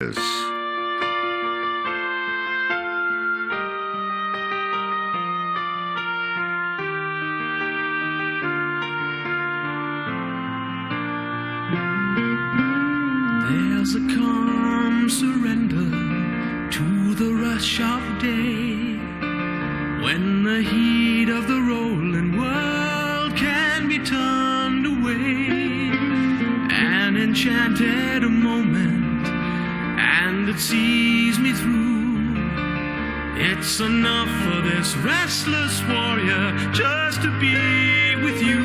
There's a calm surrender to the rush of day, when the heat of the rolling world can be turned away. An enchanted moment, and it sees me through. It's enough for this restless warrior just to be with you.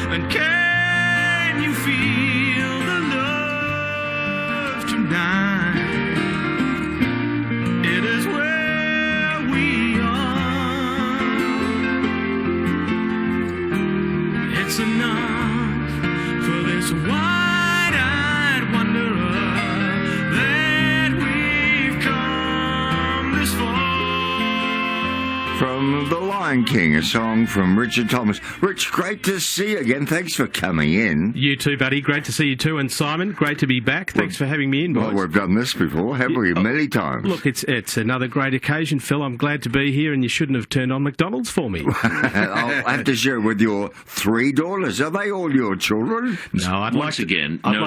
And can you feel the love tonight? It is where we are. It's enough for this wide-eyed wanderer that we've come this far. From The Lion King, a song from Richard Thomas. Rich, great to see you again. Thanks for coming in. You too, buddy. Great to see you too. And Simon, great to be back. Thanks for having me in, boys. Well, we've done this before, haven't we? Many times. Look, it's another great occasion, Phil. I'm glad to be here, and you shouldn't have turned on McDonald's for me. I'll have to share with your 3 daughters. Are they all your children? No, I'd like to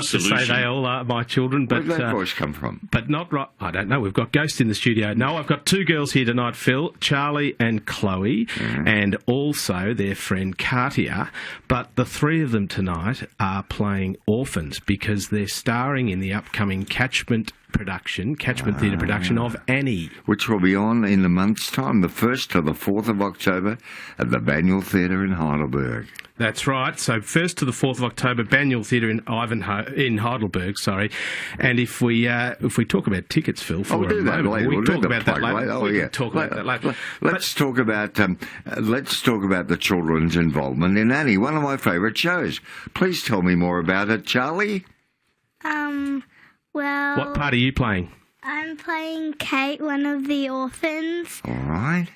say they all are my children, but where'd that voice come from? But not right. I don't know. We've got Ghost in the studio. No, I've got 2 girls here tonight, Phil, Charlie and Chloe, and also their friend Katia. But the 3 of them tonight are playing orphans because they're starring in the upcoming Catchment Theatre production of Annie. Which will be on in a month's time, the 1st to the 4th of October at the Banyule Theatre in Heidelberg. That's right. So 1st to the 4th of October, Banyule Theatre in Heidelberg. Sorry. And if we talk about tickets, Phil, for we'll do that later. We can talk about that later. Oh, yeah. Talk about that later. Let's talk about the children's involvement in Annie, one of my favourite shows. Please tell me more about it, Charlie. Well... What part are you playing? I'm playing Kate, one of the orphans. All right.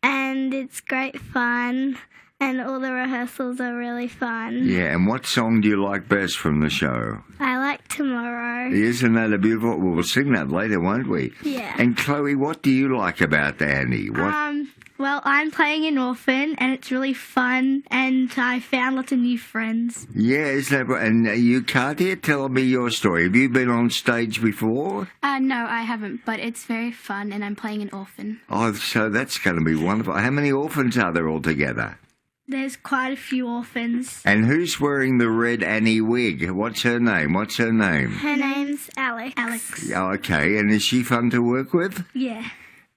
And it's great fun, and all the rehearsals are really fun. Yeah, and what song do you like best from the show? I like Tomorrow. Isn't that a beautiful... We'll sing that later, won't we? Yeah. And Chloe, what do you like about Annie? Well, I'm playing an orphan, and it's really fun, and I found lots of new friends. Yeah, isn't that... And you, Katia, tell me your story. Have you been on stage before? No, I haven't, but it's very fun, and I'm playing an orphan. Oh, so that's going to be wonderful. How many orphans are there altogether? There's quite a few orphans. And who's wearing the red Annie wig? What's her name? Her name's Alex. Oh, okay, and is she fun to work with? Yeah.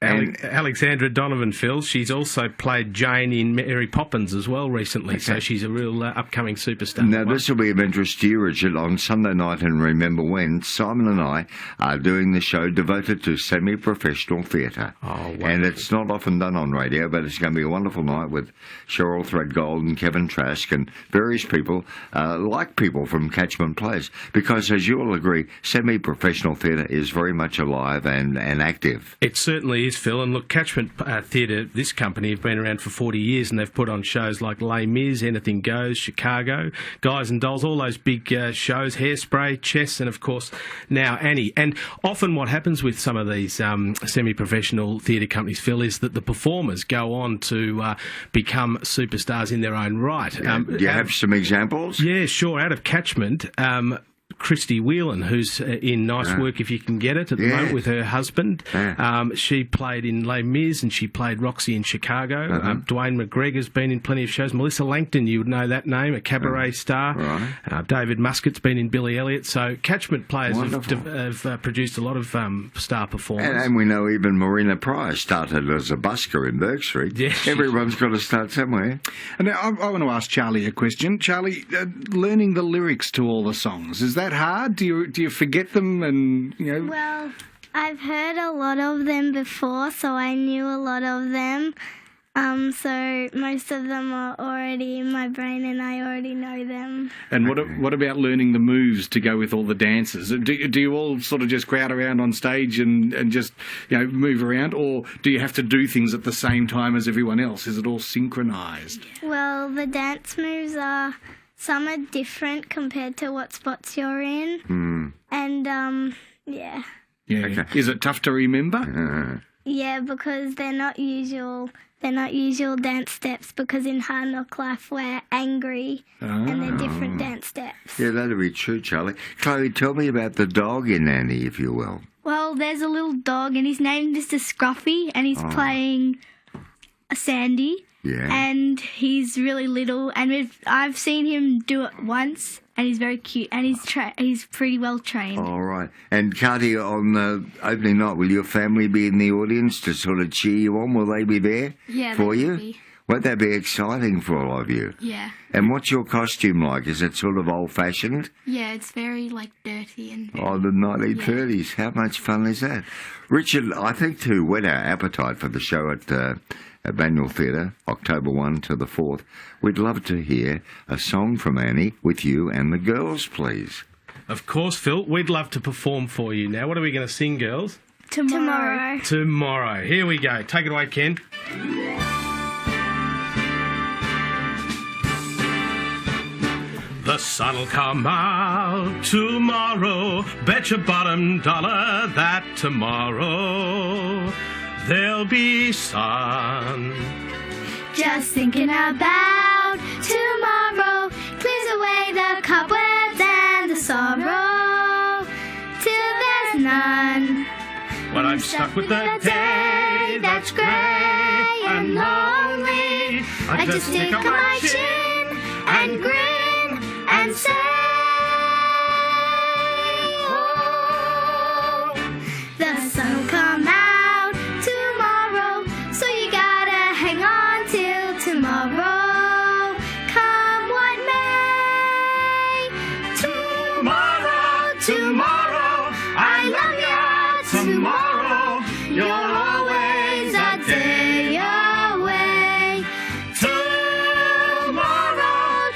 Alexandra Donovan, Phil, she's also played Jane in Mary Poppins as well recently, okay. So she's a real upcoming superstar. Now, this will be of interest to you, Richard. On Sunday night, and remember when, Simon and I are doing the show devoted to semi-professional theatre. Oh, wonderful. And it's not often done on radio, but it's going to be a wonderful night with Cheryl Threadgold and Kevin Trask and various people, like people from Catchment Plays. Because, as you'll agree, semi-professional theatre is very much alive and active. It certainly is, Phil. And look, Catchment Theatre, this company, have been around for 40 years, and they've put on shows like Les Mis, Anything Goes, Chicago, Guys and Dolls, all those big shows, Hairspray, Chess, and of course now Annie. And often what happens with some of these semi-professional theatre companies, Phil, is that the performers go on to become superstars in their own right. Do you have some examples? Yeah, sure. Out of Catchment, Christy Whelan, who's in Nice Work If You Can Get It at the moment with her husband. She played in Les Mis, and she played Roxy in Chicago. Dwayne McGregor's been in plenty of shows. Melissa Langton, you would know that name, a cabaret star. Right. David Muscat's been in Billy Elliot. So Catchment players have produced a lot of star performers. And we know even Marina Price started as a busker in Burke Street. Yeah, everyone's got to start somewhere. And now I want to ask Charlie a question. Charlie, learning the lyrics to all the songs, is that hard? Do you forget them? And Well, I've heard a lot of them before, so I knew a lot of them. So most of them are already in my brain, and I already know them. And what about learning the moves to go with all the dances? Do you all sort of just crowd around on stage and just move around, or do you have to do things at the same time as everyone else? Is it all synchronised? Well, the dance moves are some are different compared to what spots you're in. And, yeah. Yeah. Okay. Is it tough to remember? Yeah, because they're not usual dance steps, because in Hard Knock Life we're angry and they're different dance steps. Yeah, that'll be true, Charlie. Chloe, tell me about the dog in Annie, if you will. Well, there's a little dog, and his name is Mr. Scruffy, and he's playing a Sandy. Yeah. And he's really little, and I've seen him do it once, and he's very cute, and he's pretty well trained. All right. And Katia, on the opening night, will your family be in the audience to sort of cheer you on? Will they be there for they you? will be. Won't that be exciting for all of you? Yeah. And what's your costume like? Is it sort of old-fashioned? Yeah, it's very, dirty and... Oh, the 1930s. How much fun is that? Richard, I think to whet our appetite for the show at Banyule Theatre, October 1 to the 4th, we'd love to hear a song from Annie with you and the girls, please. Of course, Phil. We'd love to perform for you. Now, what are we going to sing, girls? Tomorrow. Tomorrow. Here we go. Take it away, Ken. The sun'll come out tomorrow. Bet your bottom dollar that tomorrow there'll be sun. Just thinking about tomorrow clears away the cobwebs and the sorrow till there's none. When I'm stuck with the day that's grey and lonely, I just stick on my chin and grin and say, oh, the sun'll come out tomorrow, so you gotta hang on till tomorrow. Come what may, tomorrow, I love you tomorrow. You're always a day away.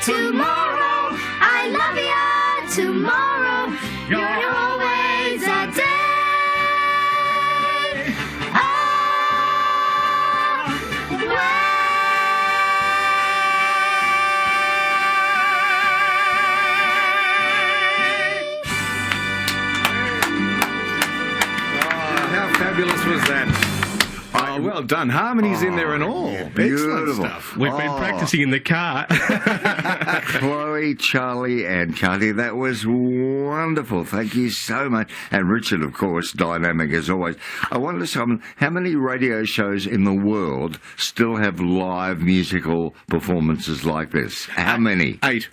Tomorrow, I love you tomorrow. You're always a day Oh, how fabulous was that? Oh, well done. Harmonies in there and all. Excellent beautiful stuff. We've been practicing in the car. Chloe, Charlie and Katia, that was wonderful. Thank you so much. And Richard, of course, dynamic as always. I wonder, Simon, how many radio shows in the world still have live musical performances like this? How many? 8.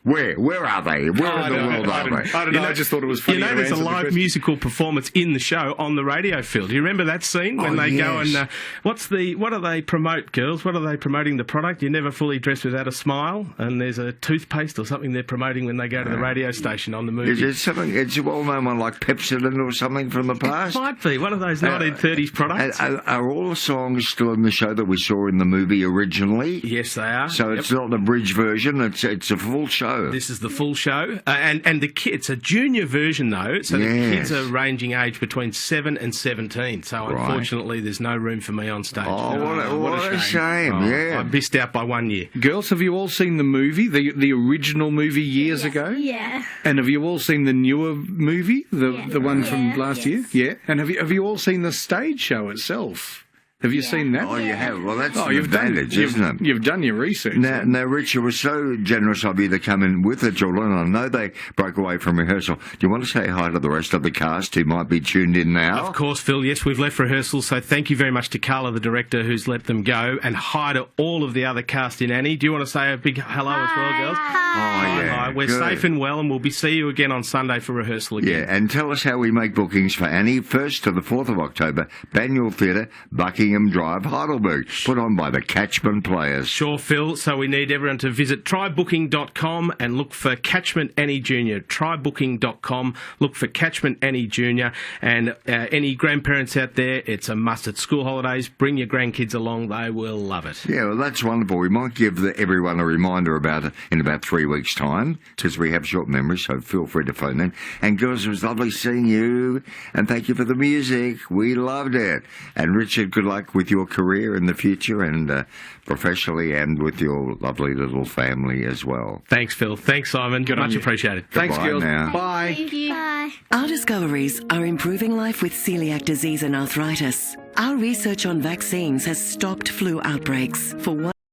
Where are they? Where in the world are they? I don't know. I just thought it was funny. You know, there's a live musical performance in the show on the radio field. Do you remember that scene when they go and what do they promote, girls? What are they promoting? The product? You're never fully dressed without a smile, and there's a toothpaste or something they're promoting when they go to the radio station on the movie. Is it something? It's a well-known one like Pepsodent or something from the past. It might be one of those 1930s products. Are all the songs still in the show that we saw in the movie originally? Yes, they are. So it's not the bridge version. It's a full show. This is the full show, and the kids, a junior version though, so the kids are ranging age between 7 and 17. So unfortunately, there's no room for me on stage. Oh, what a shame! Oh, Yeah, I missed out by 1 year. Girls, have you all seen the movie, the original movie years ago? Yeah. And have you all seen the newer movie, the one from last year? Yeah. And have you all seen the stage show itself? Have you seen that? Oh, you have. Well, that's an you've advantage, isn't it? You've done your research. Now, Richard was so generous of you to come in with the children. I know they broke away from rehearsal. Do you want to say hi to the rest of the cast who might be tuned in now? Of course, Phil. Yes, we've left rehearsal, so thank you very much to Carla, the director, who's let them go, and hi to all of the other cast in Annie. Do you want to say a big hello as well, girls? Oh, yeah. Hi. We're good. safe and well, and we'll see you again on Sunday for rehearsal again. Yeah, and tell us how we make bookings for Annie. 1st to the 4th of October, Banyule Theatre, Buckingham Drive, Heidelberg. Put on by the Catchment Players. Sure, Phil. So we need everyone to visit trybooking.com and look for Catchment Annie Jr. Trybooking.com. Look for Catchment Annie Jr. And any grandparents out there, it's a must at school holidays. Bring your grandkids along. They will love it. Yeah, well, that's wonderful. We might give everyone a reminder about it in about 3 weeks' time, because we have short memories, so feel free to phone in. And girls, it was lovely seeing you, and thank you for the music. We loved it. And Richard, good luck luck with your career in the future and professionally and with your lovely little family as well. Thanks, Phil. Thanks, Simon. Good on Much you. appreciated. Thanks, Goodbye girls. now. Bye. Thank you. Bye. Our discoveries are improving life with celiac disease and arthritis. Our research on vaccines has stopped flu outbreaks. For one